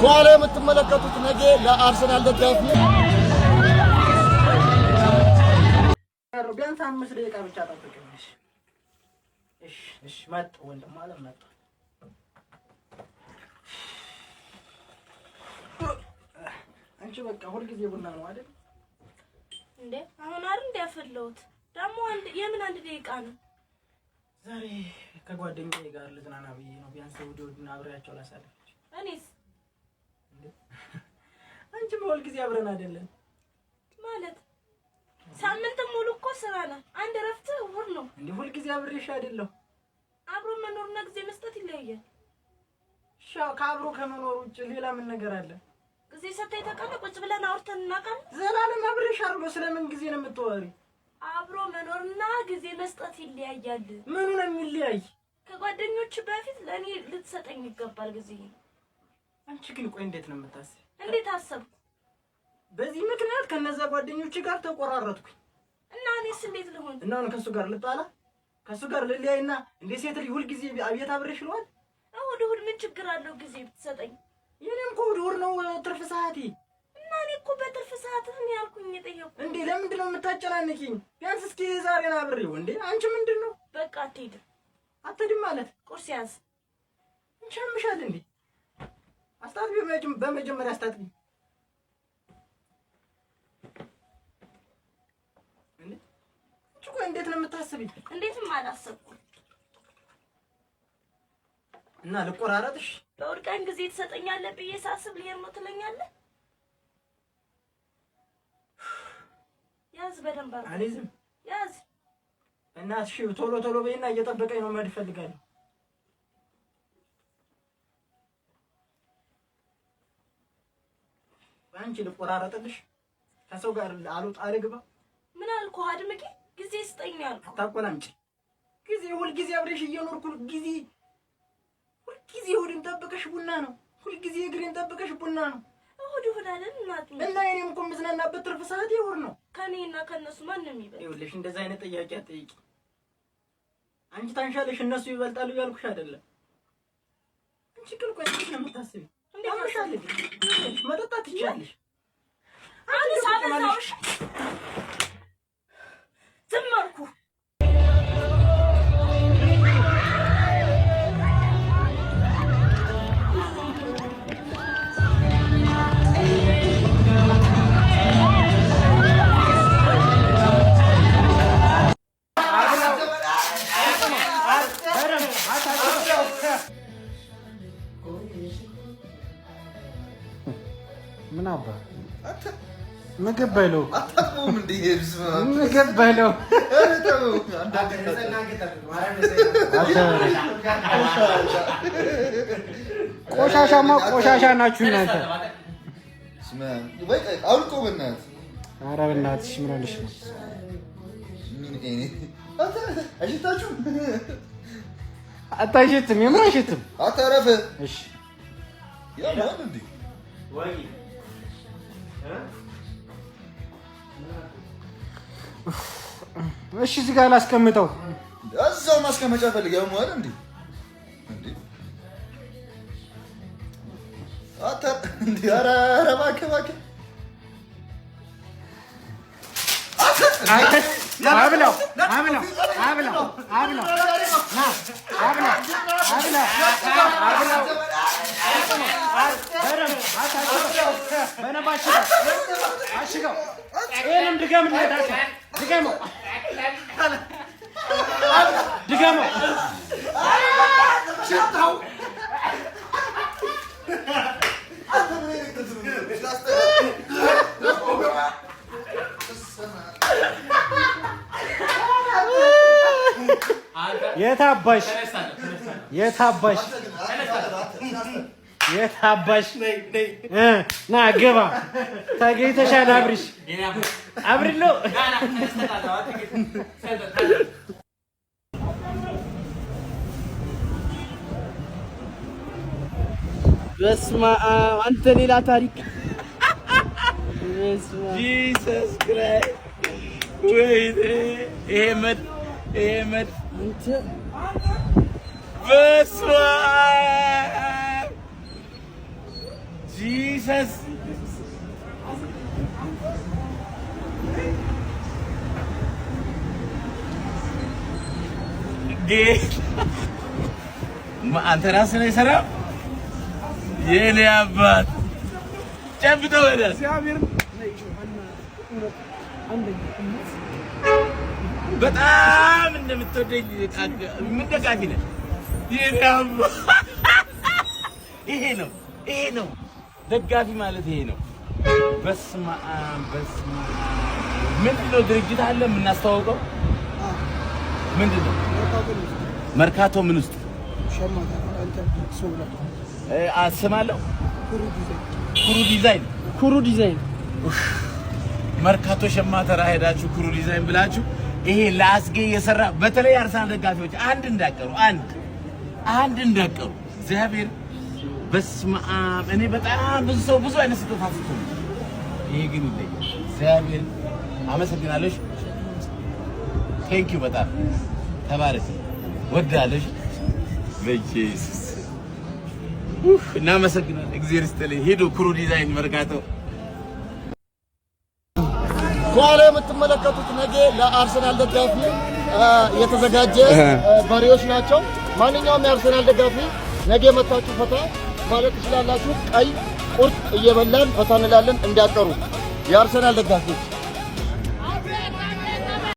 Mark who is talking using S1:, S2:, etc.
S1: ከኋላ የምትመለከቱት ነገ ለአርሰናል ደጋፊ
S2: ቢያንስ 5 ደቂቃ ብቻ ጠብቀኝ። እሺ መጣ ወንድም ማለት መጣ። አንቺ በቃ ሁሉ ጊዜ ቡና ነው አይደል
S3: እንዴ? አሁን አይደል እንዲያፈለውት ደግሞ የምን 1 ደቂቃ ነው?
S2: ዛሬ ከጓደኛዬ ጋር ልዝናና ብዬ ነው። ቢያንስ ወዲና አብሬያቸው ላሳልፍ።
S3: እኔስ
S2: እንዴ አንቺ ሁሉ ጊዜ አብረን አይደለን
S3: ማለት ሳምንት ሙሉ እኮ ስራ ነው። አንድ ረፍት ወር ነው
S2: እንዴ? ሁሉ ጊዜ አብሬሽ አይደለም።
S3: አብሮ መኖርና ጊዜ መስጠት ይለያያል።
S2: ሻው ከአብሮ ከመኖር ውጭ ሌላ ምን ነገር አለ?
S3: ጊዜ ሰጥተህ ተቀመጥ ቁጭ ብለን አውርተን እናውቃለን።
S2: ዘላለም አብሬሽ አርጎ ስለምን ጊዜ ነው የምትወሪ?
S3: አብሮ መኖርና ጊዜ መስጠት ይለያያል።
S2: ምኑ ነው የሚለያይ?
S3: ከጓደኞች በፊት ለኔ ልትሰጠኝ ይገባል ጊዜ።
S2: አንቺ ግን ቆይ እንዴት ነው የምታስቢ?
S3: እንዴት አሰብኩ?
S2: በዚህ ምክንያት ከነዛ ጓደኞች ጋር ተቆራረጥኩኝ
S3: እና እኔስ እንዴት ልሆን?
S2: እና አሁን ከሱ ጋር ልጣላ? ከሱ ጋር ልለያይና እንደ ሴት ልጅ ሁሉ ጊዜ አብየት አብሬሽ ልዋል?
S3: እሁድ ምን ችግር አለው ጊዜ ብትሰጠኝ?
S2: የኔም እኮ እሁድ ነው ትርፍ ሰዓቴ።
S3: እና እኔ እኮ በትርፍ ሰዓት ምን ያልኩኝ የጠየቁ
S2: እንዴ? ለምንድን ነው የምታጨናንቂኝ? ቢያንስ እስኪ ዛሬን አብሬው። እንዴ አንቺ ምንድን ነው?
S3: በቃ አትሄድ።
S2: አትሄድም ማለት
S3: ቁርስ ያዝ።
S2: እንቻምሻል እንዴ? አስታጥቢ፣ በመጀመሪያ አስታጥቢ። እንዴ እኮ እንዴት ነው የምታስቢ?
S3: እንዴትም አላሰብኩም።
S2: እና ልቆራረጥሽ?
S3: በእሑድ ቀን ጊዜ ትሰጠኛለህ ብዬ ሳስብ ልሄድ ነው ትለኛለህ? ያዝ በደንብ አድርገህ።
S2: አልይዝም።
S3: ያዝ።
S2: እናትሽ ቶሎ በይና እየጠበቀኝ ነው። መሄድ እፈልጋለሁ። አንቺ ልቆራረጥልሽ? ከሰው ጋር አልግባ?
S3: ምን አልኩህ? አድምቂ። ጊዜ ስጠኝ አልኩህ።
S2: አታቆላምጪ። ጊዜ ሁሉ ጊዜ አብሬሽ እየኖርኩ ጊዜ ሁሉ ጊዜ እሑድን ጠብቀሽ ቡና ነው። ሁሉ ጊዜ እግሬን ጠብቀሽ ቡና ነው።
S3: እሑድ አይደል እናት?
S2: እና እኔም እኮ የምዝናናበት ትርፍ ሰዓት እሑድ ነው።
S3: ከኔና ከነሱ ማንም ይበልጥ?
S2: ይኸውልሽ እንደዛ አይነት ጥያቄ አትጠይቂ። አንቺ ታንሻለሽ እነሱ ይበልጣሉ ያልኩሽ አይደለም። አንቺ ግን ቆይ እንዴት ነው የምታስቢ? ታምሻለሽ፣ መጠጣት ትችያለሽ።
S3: አንተ ሳበዛውሽ ዝም አልኩህ።
S4: ምን አባ ምግብ በለው
S1: አታውቁም እንዴ?
S4: ምግብ በለው ቆሻሻማ ቆሻሻ ናችሁ እናንተ።
S1: ወይ አውልቆ በእናትህ።
S4: ኧረ በእናትሽ ምን ሆነሽ ነው?
S1: አይሽታችሁም?
S4: አታሽትም? የምር አይሽትም?
S1: አታረፈ።
S4: እሺ
S1: ያማን እንዴ
S2: ወይ
S4: እሺ እዚህ ጋር ላስቀምጠው።
S1: እዛው ማስቀመጫ ፈልግ። ያው ማለት እንዴ አታ እንዴ ኧረ እባክህ
S4: አብላው የታባሽ ና ግባ ተገኝተሻል። አብሪሎ በስመ አብ አንተ ሌላ ታሪክ።
S5: ጂሰስ ክራይስት ወይኔ ይሄ መድ
S4: አንተ
S5: በስመ አብ አንተ ራስህ ነው የሰራው? የኔ አባት ጨብጠው ወደ በጣም እንደምትወደኝ ምን ደጋፊ ነህ? የኔ አባት ይሄ ነው ደጋፊ ማለት ይሄ ነው። በስመ አብ ምንድን ነው ድርጅት አለ የምናስተዋውቀው? ምንድን ነው? መርካቶ ምን ውስጥ አስማለሁ? ኩሩ ዲዛይን መርካቶ ሸማ ተራ ሄዳችሁ ኩሩ ዲዛይን ብላችሁ ይሄ ለአስጌ የሰራ በተለይ አርሰናል ደጋፊዎች አንድ እንዳቀሩ እግዚአብሔር በስመ አብ እኔ በጣም ብዙ ሰው ብዙ አይነት ስጦታ አስጥቶኝ ይሄ ግን ይለያል። እግዚአብሔር አመሰግናለሽ። ቴንኪው በጣም ተባረክ። ወዳለሽ በኢየሱስ እናመሰግናለን። እግዚአብሔር ይስጥልኝ። ሄዶ ኩሩ ዲዛይን መርካቶ
S6: ኋላ የምትመለከቱት ነገ ለአርሰናል ደጋፊ የተዘጋጀ በሬዎች ናቸው። ማንኛውም የአርሰናል ደጋፊ ነገ መታችሁ ፈታ ማለት ትችላላችሁ። ቀይ ቁርጥ እየበላን ፈታ እንላለን። እንዳቀሩ የአርሰናል ደጋፊዎች